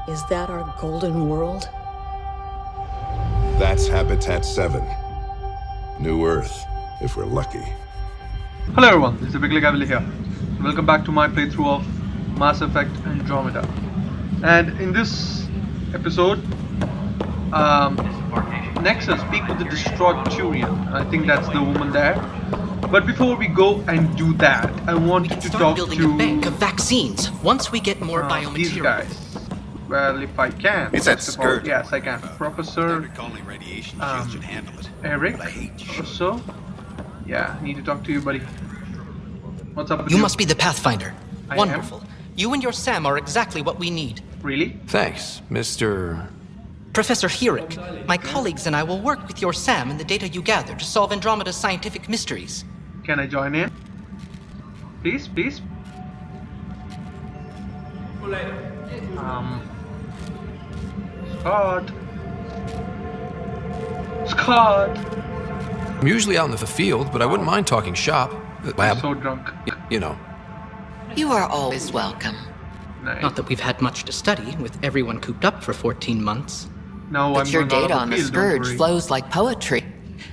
Is that our golden world? That's Habitat 7. New Earth, if we're lucky. Hello everyone, this is Cavalier here. Welcome back to my playthrough of Mass Effect Andromeda. And in this episode, Nexus speak with the destroyed Turian. I think that's the woman there. But before we go and do that, I wanted to talk building to a bank of vaccines once we get more biomaterial. These guys. Well, if I can. It's that skirt. Yes, I can. Professor Eric. Also, yeah, I need to talk to you, buddy. What's up with you? You must be the Pathfinder. I Wonderful. am? You and your Sam are exactly what we need. Really? Thanks, Mr. Professor Herrick, my colleagues and I will work with your Sam and the data you gather to solve Andromeda's scientific mysteries. Can I join in? Please, please. Scott. I'm usually out in the field, but I wouldn't mind talking shop. Lab. I'm so drunk. You know. You are always welcome. Nice. Not that we've had much to study, with everyone cooped up for 14 months. No, But I'm your going out data of on the field, don't Scourge worry. flows like poetry.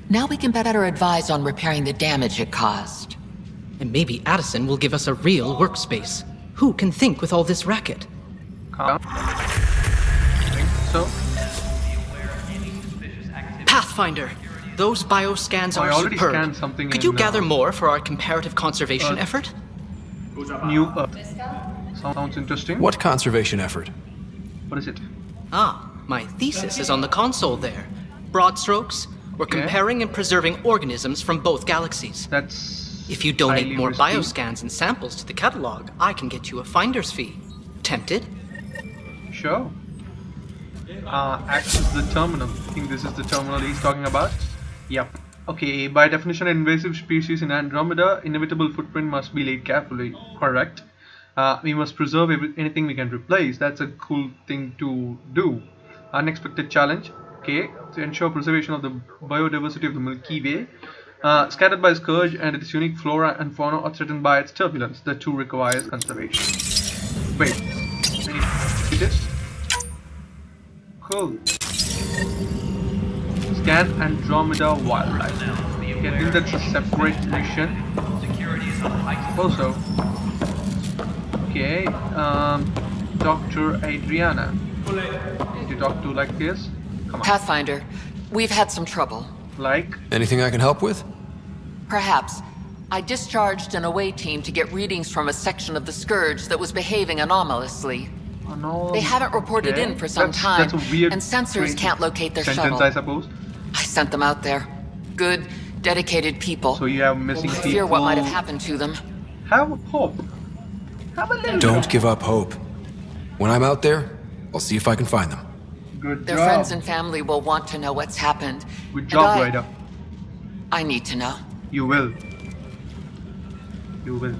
Now we can better advise on repairing the damage it caused. And maybe Addison will give us a real workspace. Who can think with all this racket? Calm. Think so. Pathfinder! Those bioscans I are already superb. scanned something Could in, you gather more for our comparative conservation effort? New Earth. Sounds interesting. What conservation effort? What is it? Ah, my thesis is on the console there. Broad strokes, we're Okay. comparing and preserving organisms from both galaxies. That's If you donate highly more risky. bioscans and samples to the catalog, I can get you a finder's fee. Tempted? Sure. Access the terminal. I think this is the terminal he's talking about. Yep. Okay, by definition, an invasive species in Andromeda, inevitable footprint must be laid carefully. Correct. We must preserve anything we can replace. That's a cool thing to do. Unexpected challenge. Okay, to ensure preservation of the biodiversity of the Milky Way. Scattered by Scourge and its unique flora and fauna are threatened by its turbulence. The two requires conservation. Wait. It is? Cool. Scan Andromeda wildlife. Okay, I think that's a separate mission. Also, okay, Dr. Adriana. Need to talk to like this? Come on. Pathfinder, we've had some trouble. Like? Anything I can help with? Perhaps. I discharged an away team to get readings from a section of the Scourge that was behaving anomalously. Oh, no. They haven't reported Okay. in for some That's time, a weird and sensors can't locate their sentence, shuttle. I suppose. I sent them out there. Good, dedicated people. So you have missing I people. fear what might have happened to them. Have hope. Have a little Don't hope. give up hope. When I'm out there, I'll see if I can find them. Good Their job. friends and family will want to know what's happened. Good And job, Ryder. I need to know. You will. You will.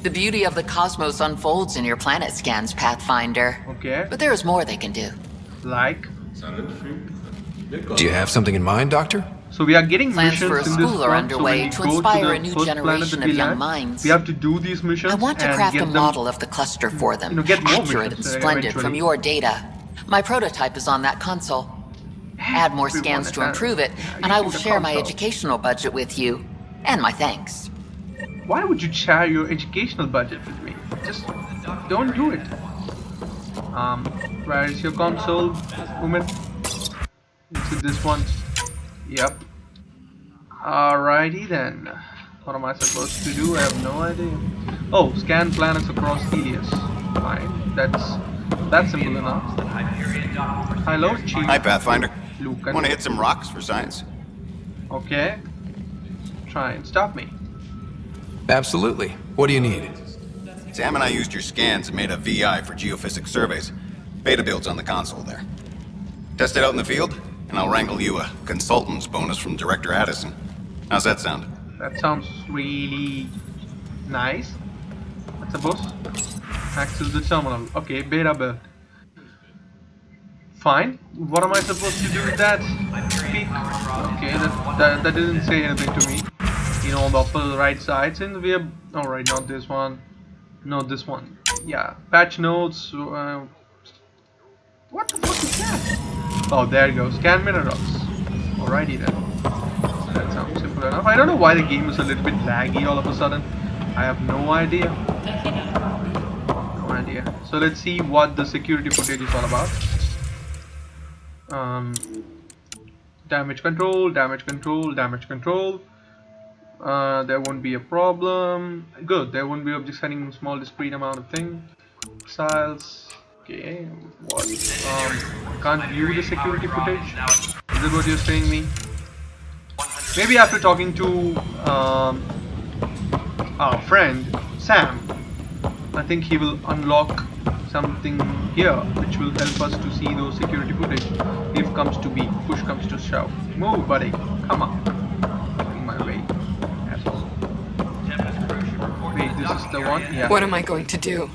The beauty of the cosmos unfolds in your planet scans, Pathfinder. Okay. But there is more they can do. Like. Do you have something in mind, Doctor? So we are getting Plans missions for a in this school are front, underway so to when we go inspire the a new first planet generation that of we young land, minds. We have to do these missions. I want to and craft get a them, model of the cluster for them. get more Accurate missions, and splendid from eventually. your data. My prototype is on that console. Add more We scans want to that. improve it, Yeah, and I will using the share my console. educational budget with you. And my thanks. Why would you share your educational budget with me? Just don't do it. Where is your console, woman? Is it this one? Yep. Alrighty then. What am I supposed to do? I have no idea. Oh, scan planets across Helios. Fine. That's simple enough. Hello, Chief. Hi, Pathfinder. Luke. Want to hit some rocks for science? Okay. Try and stop me. Absolutely. What do you need? Sam and I used your scans and made a VI for geophysics surveys. Beta builds on the console there. Test it out in the field, and I'll wrangle you a consultant's bonus from Director Addison. How's that sound? That sounds really nice. I suppose. Access the terminal. Okay, beta build. Fine. What am I supposed to do with that? Speak. Okay, that didn't say anything to me. You know, on the upper right side, since we are... Alright, not this one. No, this one. Yeah, patch notes. What the fuck is that? Oh, there it goes. Scan minerals. Alrighty then. That sounds simple enough. I don't know why the game is a little bit laggy all of a sudden. I have no idea. No idea. So let's see what the security footage is all about. Damage control, damage control, damage control. There won't be a problem. Good, there won't be objects having small discrete amount of thing. Styles. Okay, what? Can't view the security footage. Is that what you're saying me? Maybe after talking to our friend Sam, I think he will unlock something here which will help us to see those security footage if comes to be, push comes to shove. Move, buddy, come on. In my way. Asshole. Wait, this is the one? Yeah. What am I going to do?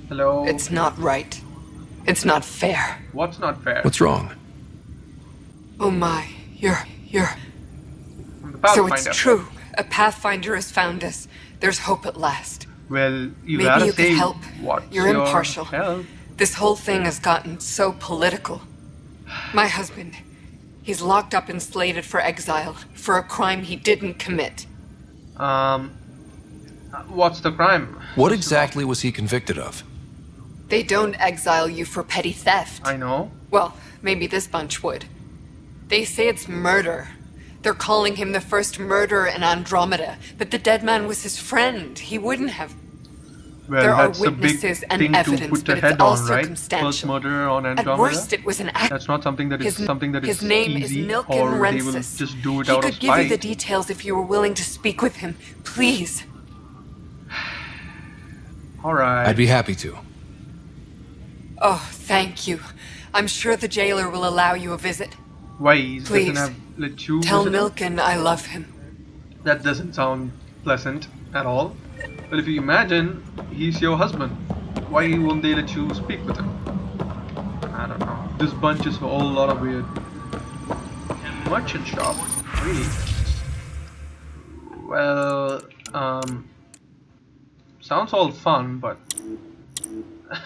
Hello? It's not right. It's not fair. What's not fair? What's wrong? Oh my, you're... I'm the So Pathfinder. it's true. A Pathfinder has found us. There's hope at last. Well, you Maybe gotta you say could help. what's You're your impartial. help. This whole thing has gotten so political. My husband, he's locked up and slated for exile for a crime he didn't commit. What's the crime? What exactly was he convicted of? They don't exile you for petty theft. I know. Well, maybe this bunch would. They say it's murder. They're calling him the first murderer in Andromeda, but the dead man was his friend. He wouldn't have. Well, There are that's a big witnesses and thing to evidence, put but a it's head all on, right? circumstantial. First murder on Andromeda. At worst, it was an act. That's not something that is His name easy, is Nilken or they will Rensis. just do it he out could of give you the spite. details if you were willing to speak with him. Please. All right. I'd be happy to. Oh, thank you. I'm sure the jailer will allow you a visit. Why he Please, doesn't have let you Tell visit him? Nilken I love him. That doesn't sound pleasant at all. But if you imagine he's your husband, why won't they let you speak with him? I don't know. This bunch is a whole lot of weird. Merchant shop, really? Well, sounds all fun, but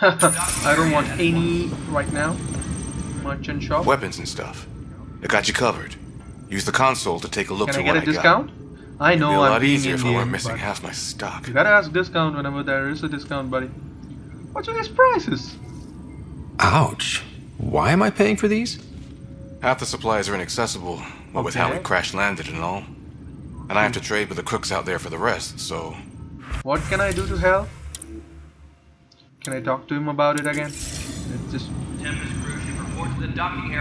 I don't want any right now. Merchant shop. Weapons and stuff. I got you covered. Use the console to take a look Can I at get what a discount? I It'd be know a I'm lot being easier if I Indian, weren't missing but half my stock. you gotta ask discount whenever there is a discount, buddy. What's with these prices? Ouch. Why am I paying for these? Half the supplies are inaccessible, what with how we Okay. crash landed and all. And I have to trade with the crooks out there for the rest, so... What can I do to help? Can I talk to him about it again? Let's just...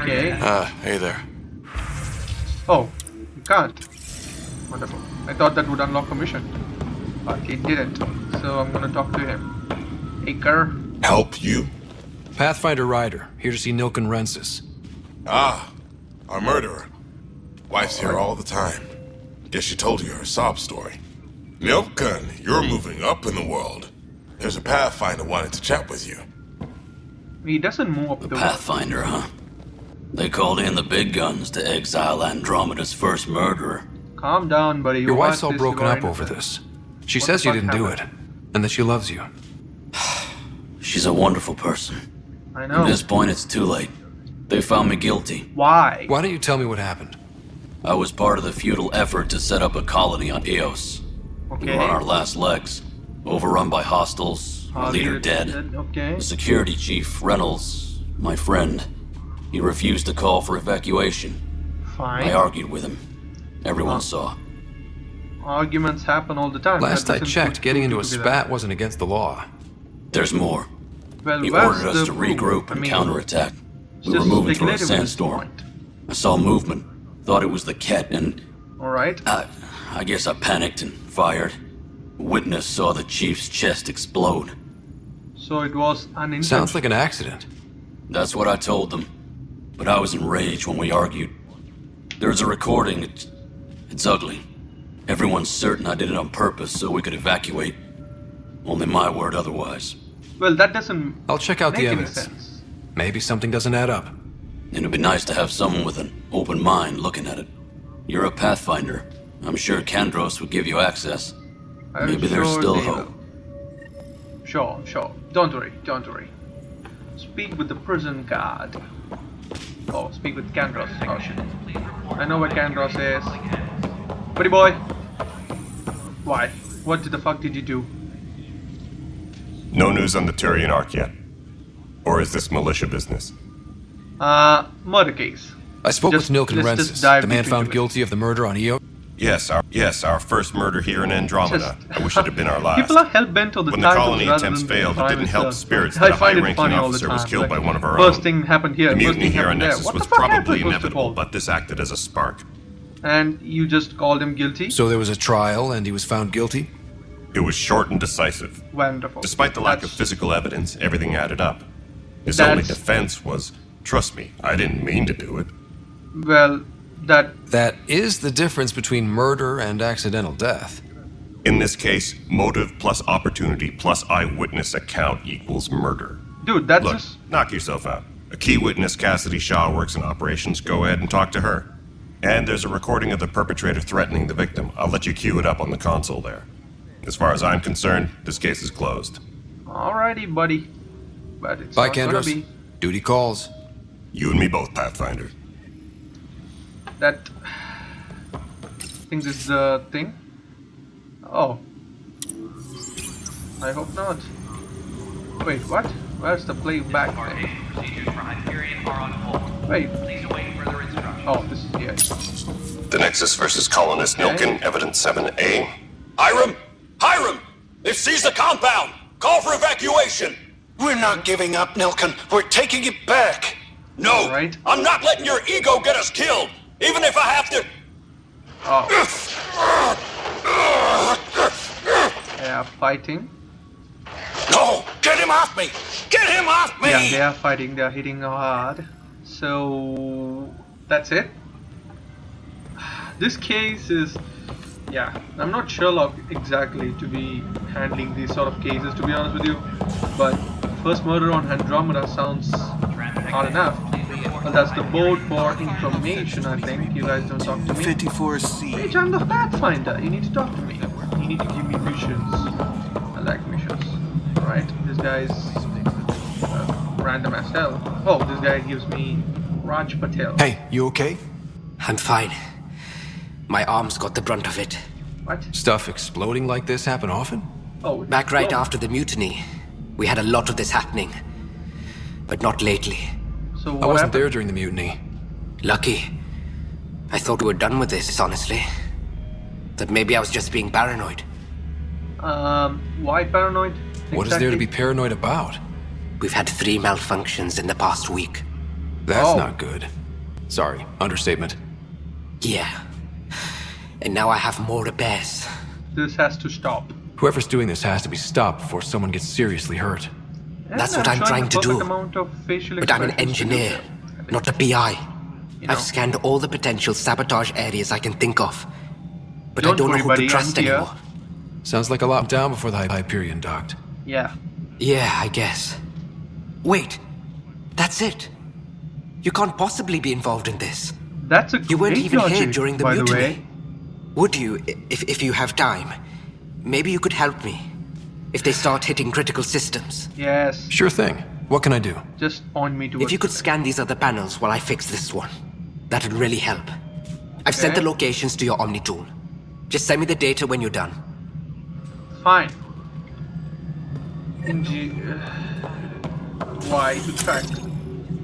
Okay. hey there. Oh, you can't. Wonderful. I thought that would unlock a mission. But it didn't. So I'm gonna talk to him. Hey, Kerr. Help you? Pathfinder Ryder, here to see Nilken Rensis. Ah, our murderer. Wife's here all the time. Guess she told you her sob story. Nilken, you're moving up in the world. There's a Pathfinder wanting to chat with you. He doesn't move up the Pathfinder, huh? They called in the big guns to exile Andromeda's first murderer. Calm down, buddy. Your wife's all this, broken you are up over innocent. this. She What says the you fuck didn't do it, happened? and that she loves you. She's a wonderful person. I know. At this point, it's too late. They found me guilty. Why? Why don't you tell me what happened? I was part of the futile effort to set up a colony on Eos. We Okay. were on our last legs, overrun by hostiles, our leader dead. Okay. The security chief, Reynolds, my friend, he refused to call for evacuation. Fine. I argued with him. Everyone saw. Arguments happen all the time. Last That I doesn't checked, put getting two into a together. spat wasn't against the law. There's more. Well, He where's ordered us the to proof? regroup I and mean, counterattack. it's We were just moving through a speculative at this sandstorm. point. I saw movement, thought it was the Ket, and All right. I guess I panicked and fired. Witness saw the chief's chest explode. So it was unintentional. Sounds like an accident. That's what I told them. But I was enraged when we argued. There's a recording. It's ugly. Everyone's certain I did it on purpose so we could evacuate. Only my word otherwise. Well, that doesn't I'll check out make the any evidence. sense. Maybe something doesn't add up. And it'd be nice to have someone with an open mind looking at it. You're a Pathfinder. I'm sure Kandros would give you access. I'm Maybe there's sure still they hope. will. Sure. Don't worry. Speak with the prison guard. Oh, speak with Kandros. Oh shit. I know where Kandros is. Buddy boy. Why? What the fuck did you do? No news on the Turian Ark yet? Or is this militia business? Murder case. I spoke with Nilk and let's just Rensis, dive the man deep found into it. guilty of the murder on Io. Yes, our first murder here in Andromeda. Just- I wish it had been our last. People are hell-bent on the When the titles colony rather attempts than the failed, it crime didn't help itself. spirits I that a find it high-ranking funny all the officer was time. killed Like, by one of our first own. thing happened here, The first mutiny thing here on happened there. Nexus What was the fuck probably happened, first of inevitable, all? but this acted as a spark. And you just called him guilty? So there was a trial and he was found guilty? It was short and decisive. Wonderful. Despite the lack of physical evidence, everything added up. His only defense was, trust me, I didn't mean to do it. Well, That is the difference between murder and accidental death. In this case, motive plus opportunity plus eyewitness account equals murder. dude, that's Look, just... knock yourself out. A key witness, Cassidy Shaw, works in operations. Go ahead and talk to her. And there's a recording of the perpetrator threatening the victim. I'll let you cue it up on the console there. As far as I'm concerned, this case is closed. Alrighty, buddy. But it's Bye, not gonna Kandros. be. Duty calls. You and me both, Pathfinder. That... I think this is the thing. Oh. I hope not. Wait, what? Where's the playback thing? Wait. Oh, this is the edge. The Nexus versus Colonist Nilkin, Evidence 7A. Hiram! They've seized the compound! Call for evacuation! We're not giving up, Nilkin. We're taking it back. No! Right. I'm not letting your ego get us killed! Even if I have to... They are fighting. No! Get him off me! Get him off me! Yeah, they are fighting. They are hitting hard. So... that's it. This case is... yeah, I'm not Sherlock exactly to be handling these sort of cases, to be honest with you. But first murder on Andromeda sounds hard enough. Well, that's the board for information, I think. You guys don't talk to me. 54C. Hey, I'm the Pathfinder. You need to talk to me. You need to give me missions. I like missions. Alright, this guy's random as hell. Oh, this guy gives me Raj Patel. Hey, you okay? I'm fine. My arms got the brunt of it. What? Stuff exploding like this happen often? Oh, back right after the mutiny. We had a lot of this happening. But not lately. So I wasn't there during the mutiny. Lucky. I thought we were done with this, honestly. That maybe I was just being paranoid. Why paranoid? What is there to be paranoid about? We've had 3 malfunctions in the past week. That's not good. Sorry, understatement. Yeah. And now I have more repairs. This has to stop. Whoever's doing this has to be stopped before someone gets seriously hurt. That's what I'm trying to do. But I'm an engineer, not a PI. I've scanned all the potential sabotage areas I can think of. But I don't know who to trust anymore. Sounds like a lot down before the Hyperion docked. Yeah. Yeah, I guess. Wait. That's it. You can't possibly be involved in this. That's a You weren't great even here logic, during the by mutiny. The way. Would you, if you have time? Maybe you could help me. If they start hitting critical systems. Yes. Sure thing. What can I do? Just point me to If you could scan these other panels while I fix this one, that'd really help. I've sent the locations to your Omni tool. Just send me the data when you're done. Fine. Y to track.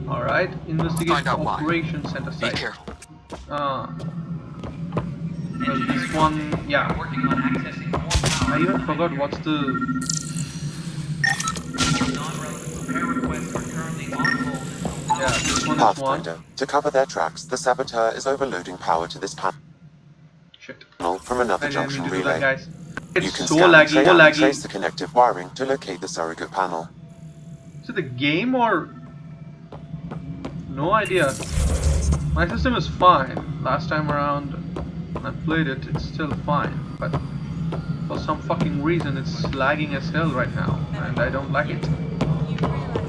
Alright. Investigation Operations Center site. Be careful. Well, this one, yeah. I even forgot what's the... Yeah, this one is one. Pathfinder, to cover their tracks, the saboteur is overloading power to this panel from another junction relay. You can so scan laggy, and trace the connective wiring to locate the surrogate panel. Is it the game or... no idea. My system is fine. Last time around when I played it, it's still fine. But for some fucking reason, it's lagging as hell right now. And I don't like it.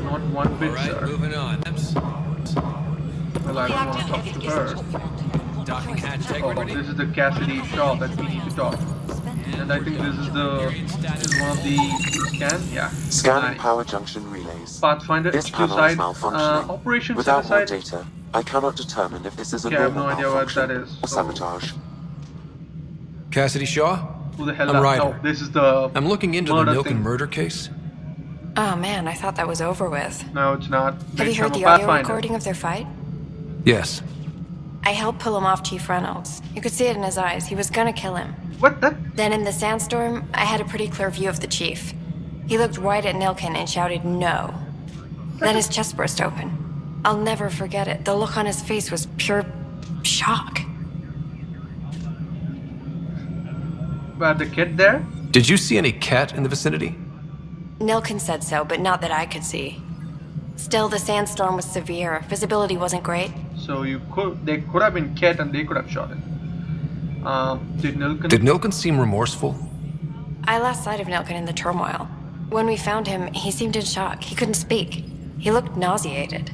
Not one bit, sir. Moving on. Well, I don't want to talk to her. Oh, this is the Cassidy Shaw that we need to talk. And I think this is one of the scans. Yeah. Scanning power junction relays. Pathfinder This HQ panel side. is malfunctioning. Operation Without more side. data, I cannot determine if this is a Okay, I have normal no idea what that malfunction is. or sabotage. Cassidy Shaw? Who the hell? I'm Ryder. No, this is the. I'm looking into the Nilken murder case. Oh man, I thought that was over with. No, it's not. Have you heard the audio recording of their fight? Yes. I helped pull him off Chief Reynolds. You could see it in his eyes. He was gonna kill him. What the? Then in the sandstorm, I had a pretty clear view of the chief. He looked right at Nilken and shouted no. Then his chest burst open. I'll never forget it. The look on his face was pure shock. About the kid there? Did you see any cat in the vicinity? Nilken said so, but not that I could see. Still, the sandstorm was severe. Visibility wasn't great. So they could have been cat and they could have shot it. Did Nilken seem remorseful? I lost sight of Nilken in the turmoil. When we found him, he seemed in shock. He couldn't speak. He looked nauseated.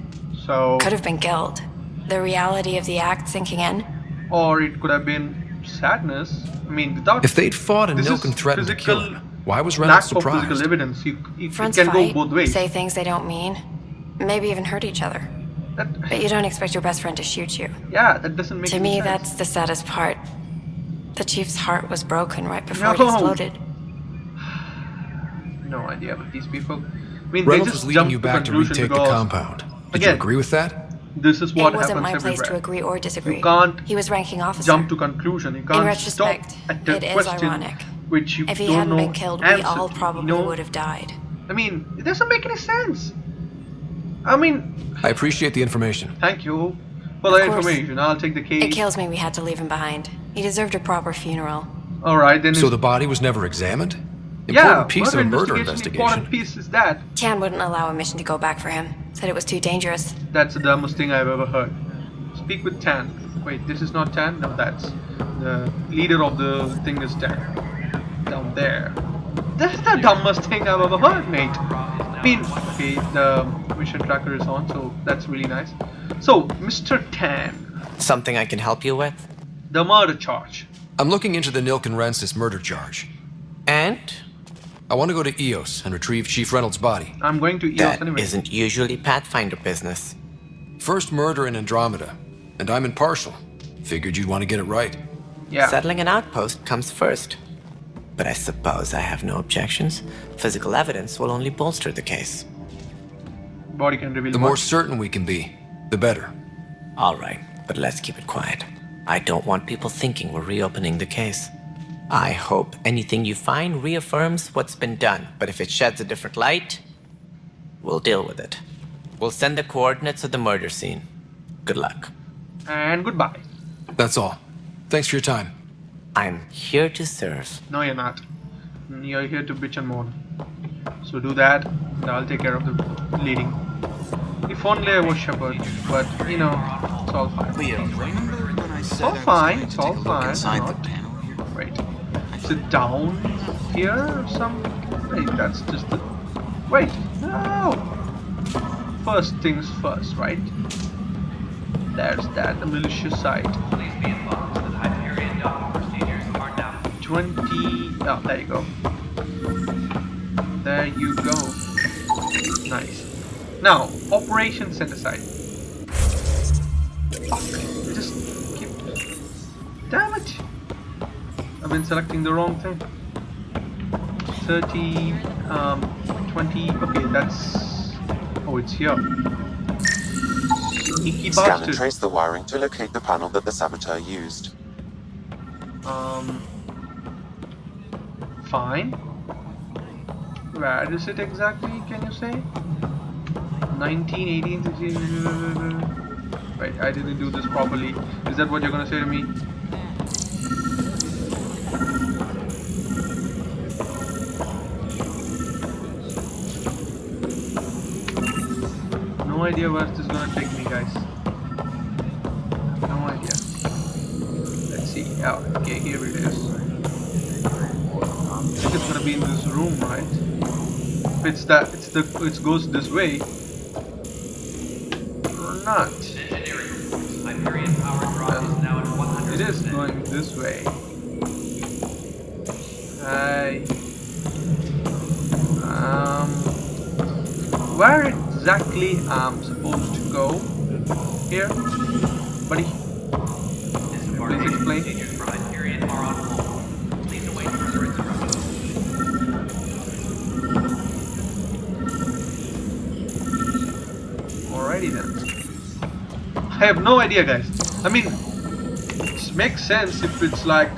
So could have been guilt. The reality of the act sinking in. Or it could have been sadness. I mean, without. If they'd fought and Nilken threatened to kill him, why was Reynolds surprised? Lack of physical evidence. It Friends can fight, go both ways. say things they don't mean, maybe even hurt each other. But you don't expect your best friend to shoot you. Yeah, that doesn't make to any me, sense. that's the saddest part. The chief's heart was broken right before it exploded. No idea about these people. I mean, Reynolds they just was leading you jumped to back to conclusion retake the because, compound. Did again, you agree with that? This is what it wasn't happens my place everywhere. to agree or disagree. You can't he was ranking officer. jump to conclusion. You can't In retrospect, stop at the it is question ironic. which you if he don't hadn't know been killed, we answer all to, probably would have died. I mean, it doesn't make any sense. I mean, I appreciate the information. Thank you for the information. I'll take the case. It kills me we had to leave him behind. He deserved a proper funeral. All right, then. So the body was never examined? Yeah, Important piece of a murder investigation. Important piece is that. Chan wouldn't allow a mission to go back for him. Said it was too dangerous. That's the dumbest thing I've ever heard. Speak with Tan. Wait, this is not Tan? No, that's the leader of the thing is Tan. Down there. That's the dumbest thing I've ever heard, mate. I mean, okay, the mission tracker is on, so that's really nice. So, Mr. Tan. Something I can help you with? The murder charge. I'm looking into the Nilken Rensis murder charge. And? I want to go to EOS and retrieve Chief Reynolds' body. I'm going to EOS that anyway. Isn't usually Pathfinder business. First murder in Andromeda, and I'm impartial. Figured you'd want to get it right. Yeah. Settling an outpost comes first. But I suppose I have no objections. Physical evidence will only bolster the case. Body can reveal the more certain we can be, the better. All right, but let's keep it quiet. I don't want people thinking we're reopening the case. I hope anything you find reaffirms what's been done, but if it sheds a different light, we'll deal with it. We'll send the coordinates of the murder scene. Good luck. And goodbye. That's all. Thanks for your time. I'm here to serve. No, you're not. You're here to bitch and moan. So do that, and I'll take care of the leading. If only I was Shepard, but you know, it's all fine. Leo, remember when I said it's all fine, it's all fine. Wait, is it down here or something? Wait, that's just the... Wait, no! First things first, right? There's that, the malicious site. Please be advised that Hyperion docking procedures are now 20... Oh, there you go. There you go. Nice. Now, Operation Set Aside. Fuck. Just keep... Damn it! I've been selecting the wrong thing. 30... 20... Okay, that's... Oh, it's here. Sneaky Scan bastard. and trace the wiring to locate the panel that the saboteur used. Fine. Where is it exactly, can you say? 19, 18, 16... Wait, I didn't do this properly. Is that what you're gonna say to me? No idea where this is gonna take me, guys. No idea. Let's see. Oh, okay, here it is. I think it's gonna be in this room, right? If it's that, it goes this way. Or not. It is going this way. Where exactly I'm supposed to go here, buddy? Please explain. Alrighty then. I have no idea, guys. I mean, it makes sense if it's like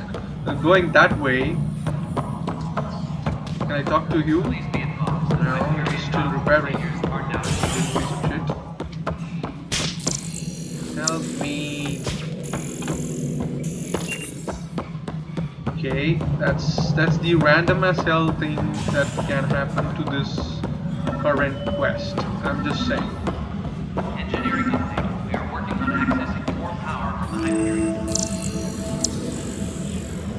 going that way. Can I talk to you? No, he's still repairing. Help me. Okay, that's the random as hell thing that can happen to this current quest. I'm just saying. Engineering update. We are working on accessing more power from the Hyperion.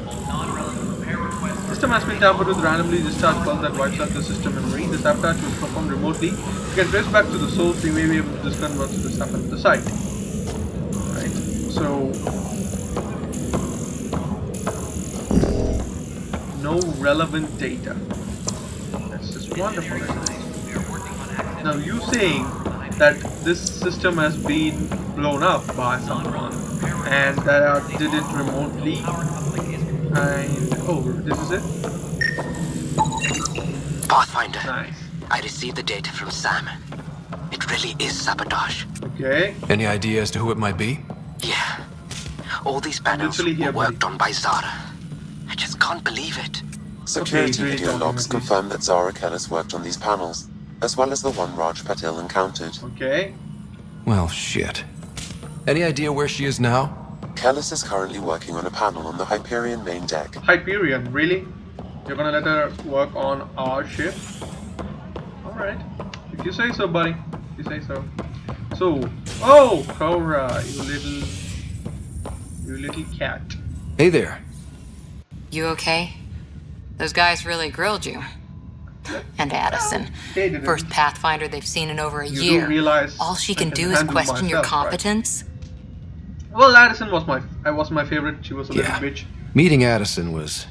All non-relevant repair requests. System has been tampered with randomly discharged pulse that wipes out the system memory. The sabotage was performed remotely. You can trace back to the source. You may be able to discern what's this happened at the site. Right. So no relevant data. That's just wonderful, isn't it? Now you saying that this system has been blown up by someone and that did it remotely, and oh, this is it? Pathfinder. Nice. I received the data from Sam. It really is sabotage. Okay. Any idea as to who it might be? Yeah. All these panels were worked on by Zara. I just can't believe it. Security video logs confirm that Zara Kellis worked on these panels, as well as the one Raj Patil encountered. Okay. Well, shit. Any idea where she is now? Kellis is currently working on a panel on the Hyperion main deck. Hyperion, really? You're gonna let her work on our ship? Alright. If you say so, buddy. If you say so. So, oh, Cora, you little cat. Hey there. You okay? Those guys really grilled you. And Addison. First Pathfinder they've seen in over a year. All she can do is question your competence? Right? Well, Addison was my favorite. She was a little bitch. Meeting Addison was...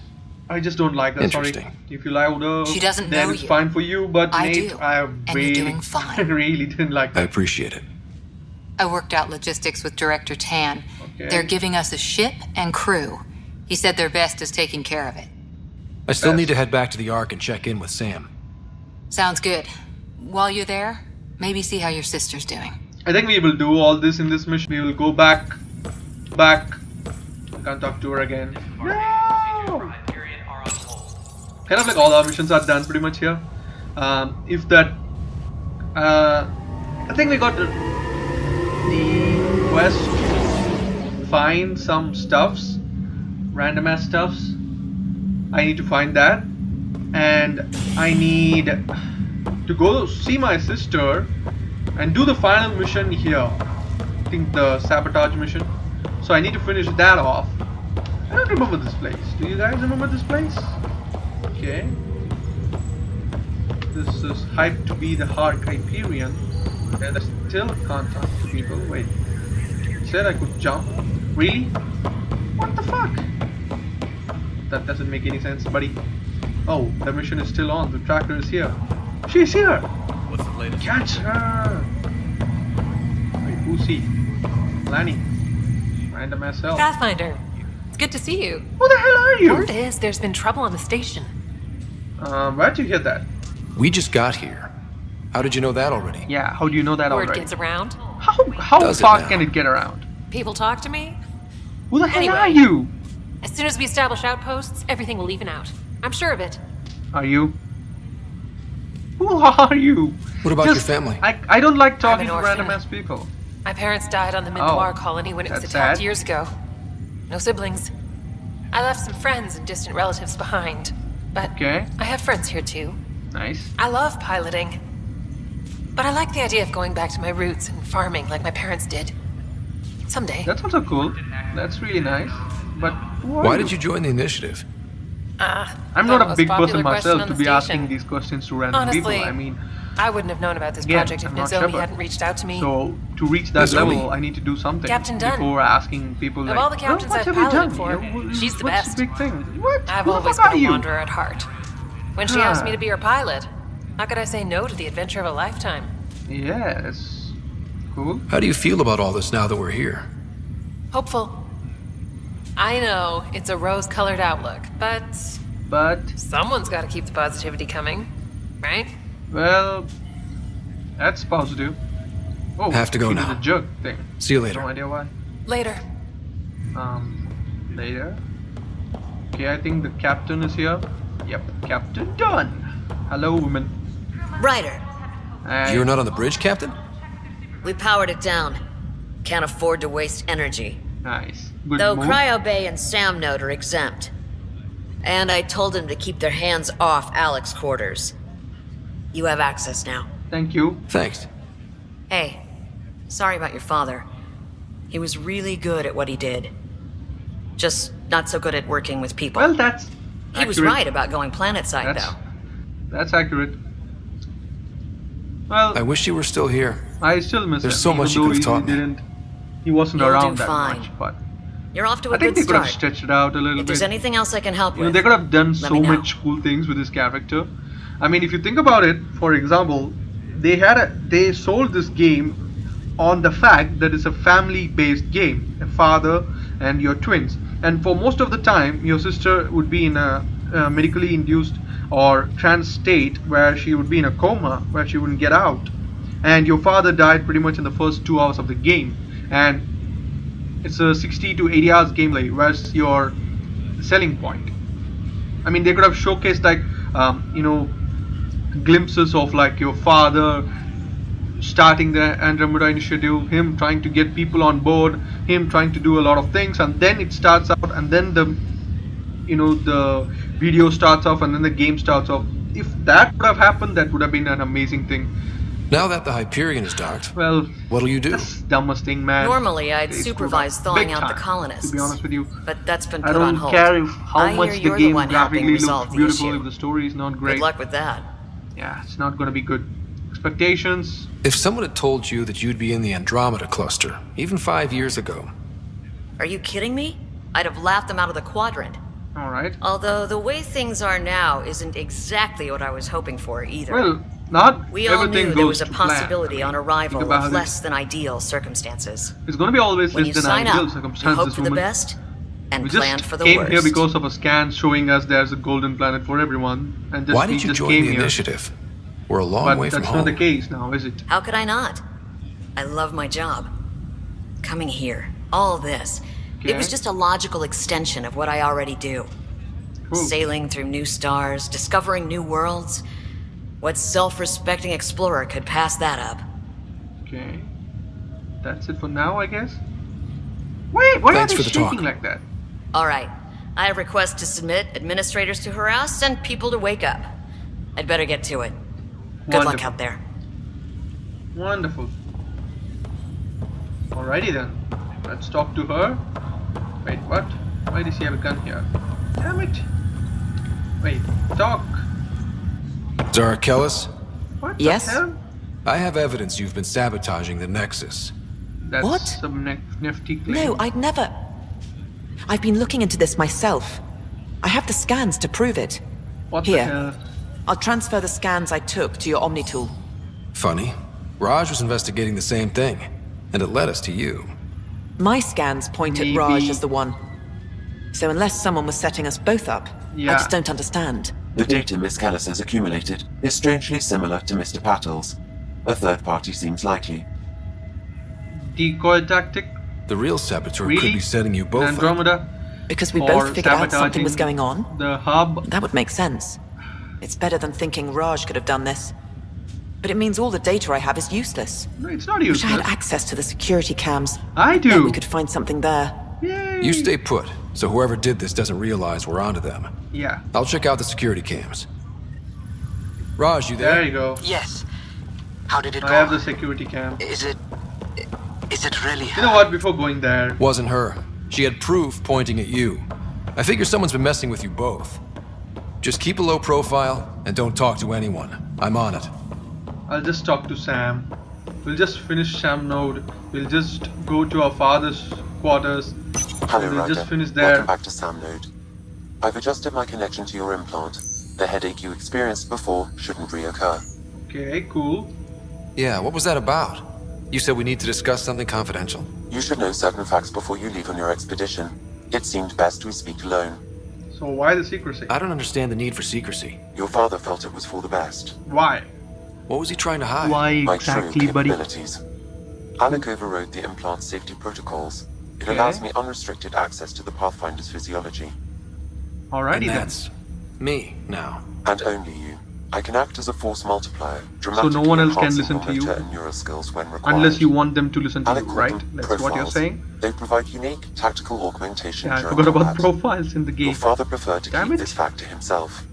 I just don't like her, sorry. If you like she doesn't then know it's you. Fine for you, but I Nate, do. I And you're doing fine. really didn't like that. I appreciate it. I worked out logistics with Director Tan. Okay. They're giving us a ship and crew. He said their best is taking care of it. I still need to head back to the Ark and check in with Sam. Sounds good. While you're there, maybe see how your sister's doing. I think we will do all this in this mission. We will go back. I can't talk to her again. No! Kind of like all our missions are done pretty much here. If that... I think we got the quest to find some stuffs. Random ass stuffs. I need to find that. And I need to go see my sister and do the final mission here. I think the sabotage mission. So I need to finish that off. I don't remember this place. Do you guys remember this place? Okay. This is hyped to be the Hyperion. And I still can't talk to people. Wait. It said I could jump. Really? What the fuck? That doesn't make any sense, buddy. Oh, the mission is still on. The tracker is here. She's here! What's the latest? Catch her! Wait, who's he? Lanny. Random as hell. Pathfinder, it's good to see you. Who the hell are you? Word is there's been trouble on the station. Where'd you get that? We just got here. How did you know that already? Yeah, how do you know that Word already? gets around. How far can it get around? People talk to me. Who the hell Anyway. are you? As soon as we establish outposts, everything will even out. I'm sure of it. Are you? Who are you? What about your family? I don't like talking I'm to an random orphan. ass people. My parents died on the Mindoir colony when it was that's attacked sad. years ago. No siblings. I left some friends and distant relatives behind. But Okay. I have friends here too. Nice. I love piloting. But I like the idea of going back to my roots and farming like my parents did. Someday. That's also cool. That's really nice. But Why did you join the initiative? I'm not a big person myself to be asking these questions to random Honestly, people. I mean, I wouldn't have known about this project if Nozomi hadn't reached out to me. So to reach that level, I need to do something Captain Dunn. before asking people. Of all the captains I've piloted for, she's the best. What's the big thing? What? I've always been a wanderer at heart. When she asked me to be her pilot, how could I say no to the adventure of a lifetime? Yes. Cool. How do you feel about all this now that we're here? Hopeful. I know it's a rose-colored outlook, but someone's got to keep the positivity coming, right? Well, that's positive. Oh, have to go now. The jug thing. See you later. No idea why. Later. Later. Okay, I think the captain is here. Yep, Captain Dunn. Hello, woman. Ryder. You're not on the bridge, Captain? We powered it down. Can't afford to waste energy. Nice. Good Though move. Cryo Bay and Sam Node are exempt. And I told them to keep their hands off Alex's quarters. You have access now. Thank you. Thanks. Hey, sorry about your father. He was really good at what he did. Just not so good at working with people. Well, that's He was right about going planetside, though. That's accurate. Well, I wish you were still here. I still miss him. There's so much you could have taught me. He wasn't You'll around do that fine. much, but You're off to a I think good they could have start. stretched it out a little If bit. there's anything else I can help You know, with, they could have done let so me know. much cool things with this character. I mean, if you think about it, for example, they sold this game on the fact that it's a family-based game, a father and your twins. And for most of the time, your sister would be in a medically induced or trance state where she would be in a coma, where she wouldn't get out. And your father died pretty much in the first 2 hours of the game. And it's a 60 to 80 hours gameplay. Where's your selling point? I mean, they could have showcased like, glimpses of like your father starting the Andromeda initiative, him trying to get people on board, him trying to do a lot of things, and then it starts out, and then the video starts off, and then the game starts off. If that would have happened, that would have been an amazing thing. Now that the Hyperion is docked, well, what'll you do? That's the dumbest thing, man. Normally, I'd supervise thawing out the time, colonists. to be honest with you. But that's been I put don't on hold. care how I much hear the you're game the one helping graphically resolve looks the beautiful issue. if the story is not great. Good luck with that. Yeah, it's not going to be good. Expectations. If someone had told you that you'd be in the Andromeda cluster, even 5 years ago. Are you kidding me? I'd have laughed them out of the quadrant. Alright. Although the way things are now isn't exactly what I was hoping for either. Well, not we all everything knew there goes was a to plan. possibility on arrival Think about of it. less than ideal circumstances. It's going to be always When you less than sign ideal up, you circumstances. hope for the woman. best and We plan just for the came worst. here because of a scan showing us there's a golden planet for everyone, and just, Why we did you just join came the here. initiative? We're a long But way from that's home. not the case now, is it? How could I not? I love my job. Coming here, all this. It was just a logical extension of what I already do. Sailing through new stars, discovering new worlds. What self-respecting explorer could pass that up? Okay. That's it for now, I guess? Wait, why Thanks are for they the shaking talk. like that? Alright. I have requests to submit, administrators to harass, and people to wake up. I'd better get to it. Good luck out there. Wonderful. Alrighty then. Let's talk to her. Wait, what? Why does she have a gun here? Damn it. Wait, talk. Zarakelis? What Yes? the hell? I have evidence you've been sabotaging the nexus. That's What? some nifty claim. No, I'd never. I've been looking into this myself. I have the scans to prove it. What Here. the hell? I'll transfer the scans I took to your Omni tool. Funny. Raj was investigating the same thing, and it led us to you. My scans point at Raj as the one. So unless someone was setting us both up, I just don't understand. The data Miss Callis has accumulated is strangely similar to Mr. Pattle's. A third party seems likely. Decoy tactic? The real saboteur Really? could be setting you both up. Andromeda? Because we Or both figured out something sabotaging was going on. The hub? That would make sense. It's better than thinking Raj could have done this. But it means all the data I have is useless. No, it's not Wish I useless. had access to the security cams. I do. Then we could find something there. You stay put, so whoever did this doesn't realize we're onto them. Yeah. I'll check out the security cams. Raj, you there? There you go. Yes. How did it I go? have the security cam. Is it really You know what? Before going there, Wasn't her. She had proof pointing at you. I figure someone's been messing with you both. Just keep a low profile and don't talk to anyone. I'm on it. I'll just talk to Sam. We'll just finish Sam node. We'll just go to our father's quarters. Hello, we'll Ryder. just finish there. Welcome back to Sam node. I've adjusted my connection to your implant. The headache you experienced before shouldn't reoccur. Okay, cool. Yeah, what was that about? You said we need to discuss something confidential. You should know certain facts before you leave on your expedition. It seemed best we speak alone. So why the secrecy? I don't understand the need for secrecy. Your father felt it was for the best. Why? What was he trying to hide? Why My exactly, true buddy? capabilities. Alec overrode the implant's safety protocols. It allows me unrestricted access to the Pathfinder's physiology. Alrighty and then. that's me now. And only you. I can act as a force multiplier, So dramatically no one else can enhancing listen to your you? motor and neural skills when required. Unless you want them to listen to Alec you, called right? them That's what you're profiles. saying? They provide unique tactical augmentation Yeah, I during forgot about combat. profiles in the game. Your father preferred to Damn keep it. this fact to himself.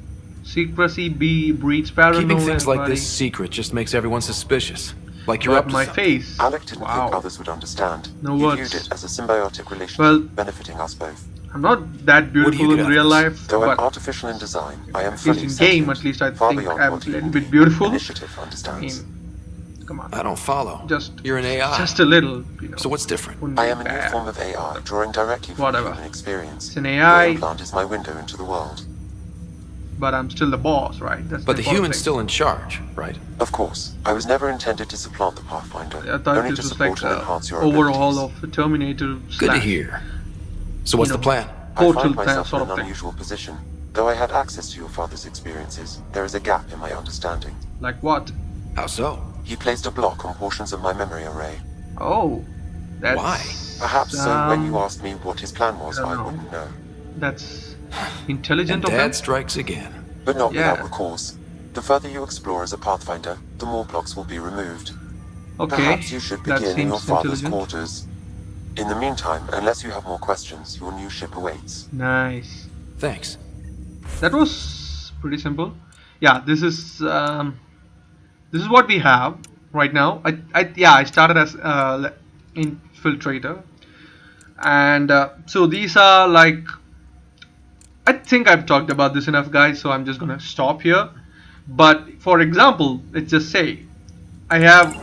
Secrecy breeds paranoia. Keeping things like buddy. this secret just makes everyone suspicious. Like you're But up to my something. face. Alec didn't Wow. think others would understand. No he words. viewed it as a symbiotic relationship Well, benefiting us both. I'm not that What do you beautiful get in out real of this? life, Though I'm but artificial in design, I am at fully least in game, sentient, at least I far think beyond I'm a what you little bit beautiful. Initiative I understands. mean, come on. I don't follow. Just You're an AI. Just a little, you know. So what's different? wouldn't I be am a new bad. form of AI, drawing directly from Whatever. human experience. It's an AI. Your implant is my window into the world. But I'm still the boss, right? That's But the important human's thing. still in charge, right? Of course, I was never intended to supplant the Pathfinder, I thought only this to was support like and the enhance your overhaul abilities. of the Terminator. Good to hear. So what's the plan? I Portal find plan myself sort in of an thing. unusual position. Though I had access to your father's experiences, there is a gap in my understanding. Like what? How so? He placed a block on portions of my memory array. Oh, that's Why? Perhaps so when you asked me what his plan was, I wouldn't know. That's intelligent And of Dad him. strikes again. But not Yeah. without recourse. The further you explore as a Pathfinder, the more blocks will be removed. Okay, Perhaps you should that begin in your seems father's intelligent. quarters. In the meantime, unless you have more questions, your new ship awaits. Nice. Thanks. That was pretty simple. Yeah, this is what we have right now. I started as infiltrator, and so these are like, I think I've talked about this enough, guys, so I'm just gonna stop here. But for example, let's just say I have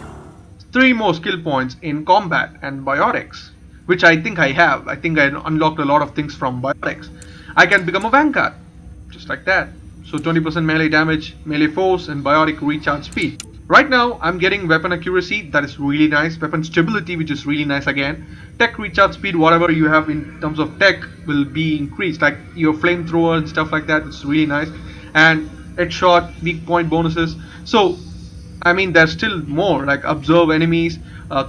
3 more skill points in combat and biotics, which I think I have. I think I unlocked a lot of things from biotics. I can become a vanguard, just like that. So 20% melee damage, melee force, and biotic recharge speed. Right now, I'm getting weapon accuracy, that is really nice. Weapon stability, which is really nice again. Tech recharge speed, whatever you have in terms of tech will be increased. Like your flamethrower and stuff like that, it's really nice. And headshot, weak point bonuses. So, I mean, there's still more, like observe enemies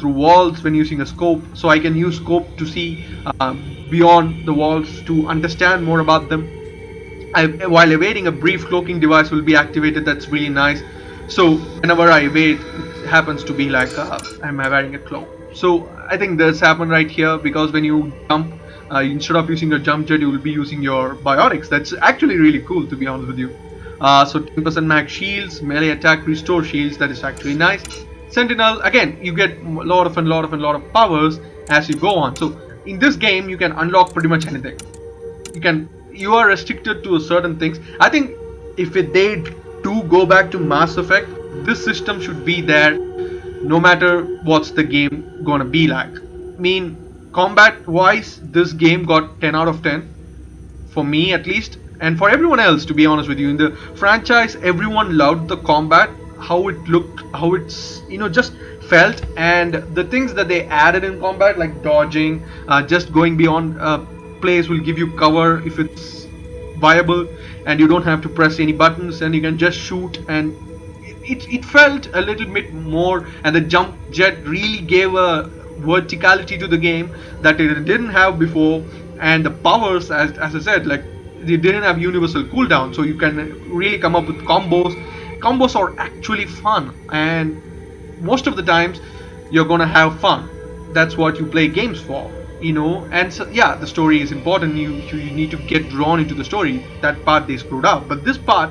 through walls when using a scope. So I can use scope to see beyond the walls to understand more about them. While evading, a brief cloaking device will be activated. That's really nice. So whenever I evade, it happens to be like I'm wearing a cloak. So I think this happened right here, because when you jump, instead of using your jump jet, you will be using your biotics. That's actually really cool, to be honest with you. So 10% max shields, melee attack restore shields. That is actually nice. Sentinel, again, you get a lot of powers as you go on. So in this game, you can unlock pretty much anything. You are restricted to certain things. I think if they do go back to Mass Effect, this system should be there no matter what's the game gonna be like. I mean, combat wise, this game got 10 out of 10 for me at least, and for everyone else, to be honest with you. In the franchise, everyone loved the combat, how it looked, how it's, just felt, and the things that they added in combat, like dodging, just going beyond place will give you cover if it's viable, and you don't have to press any buttons, and you can just shoot, and it felt a little bit more, and the jump jet really gave a verticality to the game that it didn't have before. And the powers, as I said, like, they didn't have universal cooldown, so you can really come up with combos are actually fun, and most of the times you're gonna have fun. That's what you play games for, and so yeah, the story is important. You need to get drawn into the story. That part they screwed up, but this part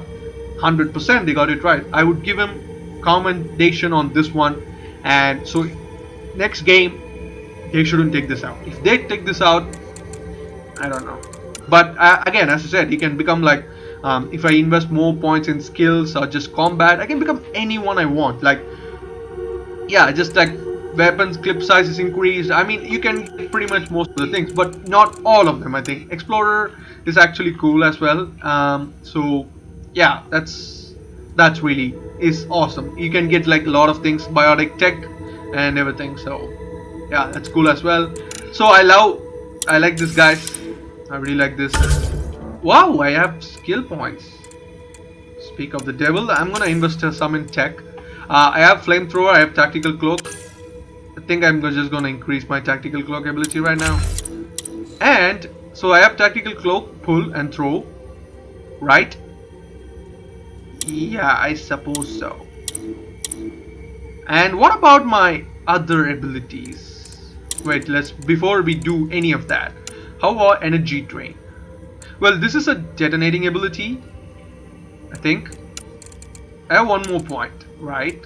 100% they got it right. I would give him commendation on this one. And so next game they shouldn't take this out. If they take this out, I don't know. But again, as I said, he can become like If I invest more points in skills or just combat, I can become anyone I want. Like, yeah, just like weapons clip size is increased. I mean, you can get pretty much most of the things, but not all of them. I think Explorer is actually cool as well. So yeah, that's really is awesome. You can get like a lot of things, biotic tech and everything. So yeah, that's cool as well. So I like this, guys. I really like this. Wow, I have skill points. Speak of the devil, I'm gonna invest some in tech. I have flamethrower, I have tactical cloak. I think I'm just gonna increase my tactical cloak ability right now. And so I have tactical cloak, pull and throw, right? Yeah, I suppose so. And what about my other abilities? Wait, before we do any of that, how about energy drain? Well, this is a detonating ability, I think. I have one more point, right?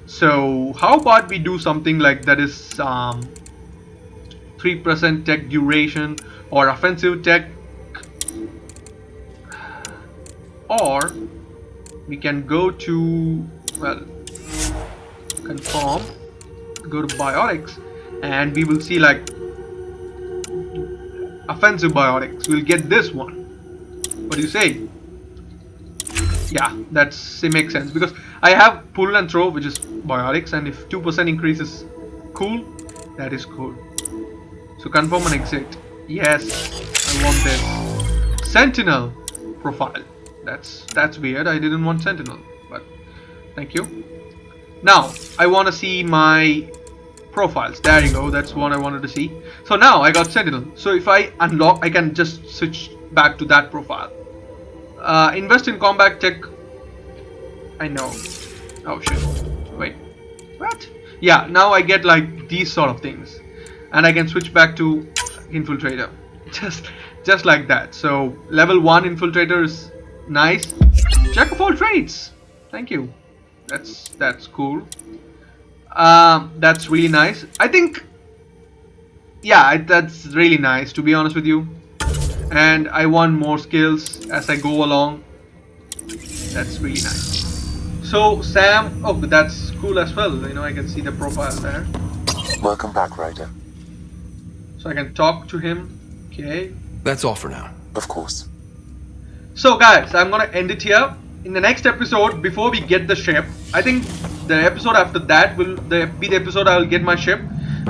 So how about we do something like that is 3% tech duration or offensive tech, or we can go to, well, confirm, go to biotics, and we will see like offensive biotics. We'll get this one. What do you say? Yeah, it makes sense because I have pull and throw, which is biotics, and if 2% increase is cool, that is cool. So confirm and exit. Yes, I want this. Sentinel profile. That's weird. I didn't want Sentinel, but thank you. Now I want to see my profiles. There you go. That's what I wanted to see. So now I got Sentinel. So if I unlock, I can just switch back to that profile. Invest in combat tech. I know. Oh shit. Wait. What? Yeah, now I get like these sort of things. And I can switch back to Infiltrator. Just like that. So level 1 Infiltrator is nice. Jack of all trades. Thank you. That's cool. That's really nice. I think, yeah, that's really nice, to be honest with you. And I want more skills as I go along. That's really nice. So Sam, oh, that's cool as well. You know, I can see the profile there. Welcome back, Ryder. So I can talk to him. Okay. That's all for now. Of course. So guys, I'm gonna end it here. In the next episode, before we get the ship, I think the episode after that will be the episode I will get my ship,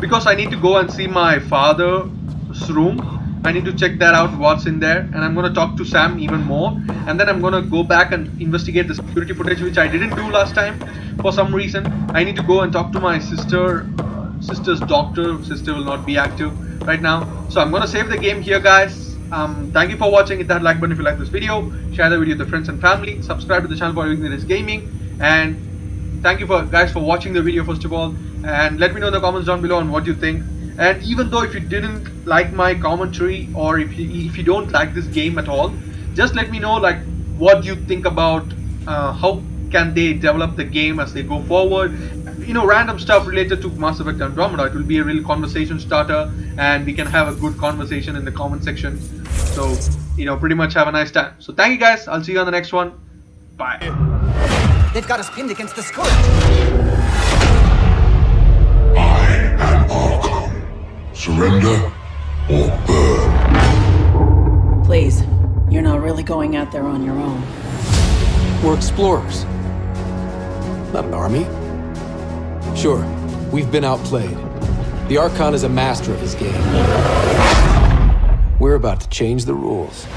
because I need to go and see my father's room. I need to check that out, what's in there, and I'm gonna talk to Sam even more, and then I'm gonna go back and investigate the security footage, which I didn't do last time for some reason. I need to go and talk to my sister's doctor. Sister will not be active right now, so I'm gonna save the game here, guys. Thank you for watching. Hit that like button if you like this video, share the video with your friends and family, subscribe to the channel for Ignorance Gaming, and thank you guys for watching the video first of all, and let me know in the comments down below on what you think. And even though if you didn't like my commentary, or if you don't like this game at all, just let me know like what you think about how can they develop the game as they go forward. You know, random stuff related to Mass Effect Andromeda. It will be a real conversation starter, and we can have a good conversation in the comment section. So, you know, pretty much have a nice time. So thank you guys. I'll see you on the next one. Bye. They've got us pinned against the scourge. Surrender or burn. Please, you're not really going out there on your own. We're explorers. Not an army. Sure, we've been outplayed. The Archon is a master of his game. We're about to change the rules.